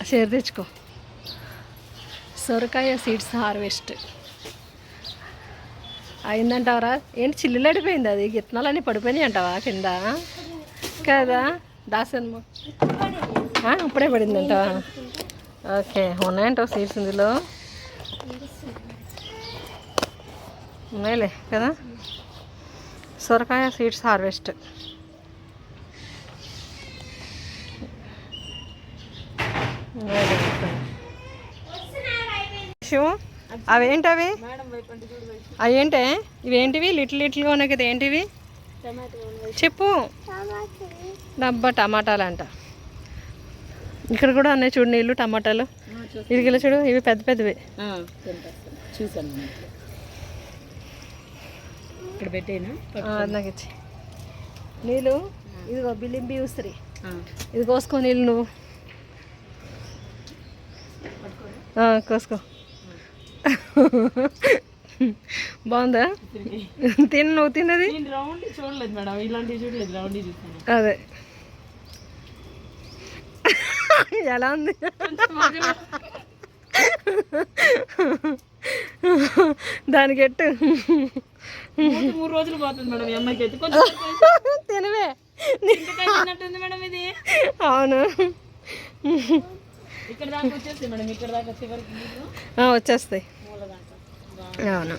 Share తెచ్చుకో. సొరకాయ seeds harvest అయిందంటావరా? ఏంటి చిల్లులు అడిపోయింది, అది గిత్తనాలన్నీ పడిపోయినాయి అంటావా కింద? కదా దాసన్మ ఇప్పుడే పడిందంటావా? ఓకే, ఉన్నాయంటావు సీడ్స్ ఇందులో? ఉన్నాయిలే కదా. సొరకాయ సీడ్స్ హార్వెస్ట్. అవేంటవి? అవేంటే ఇవేంటివి? లిటిల్గా ఉన్నాయి కదా, ఏంటివి చెప్పు? డబ్బా టమాటాలు అంట. ఇక్కడ కూడా ఉన్నాయి చూడు నీళ్ళు, టమాటాలు ఇరిగిలో చూడు, ఇవి పెద్ద పెద్దవి. చూసాను ఇక్కడ పెట్టేనా, నాకు ఇచ్చి నీళ్ళు. ఇదిగో బిల్లింబి ఉసిరి, ఇది కోసుకో నీళ్ళు నువ్వు. కోసుకో. బాగుందా? తిను, నువ్వు తిన్నది. చూడలేదు మేడం, ఇలాంటివి చూడలేదు, రౌండ్ చూసాను. అదే ఎలా ఉంది? దానికి ఎట్టు 3 రోజులు పోతుంది మేడం. అమ్మాయికి అయితే తినవే మేడం ఇది. అవును, ఇక్కడ దాకా వచ్చేస్తాయి మేడం, ఇక్కడ దాకా చివరికి వచ్చేస్తాయి. అవును.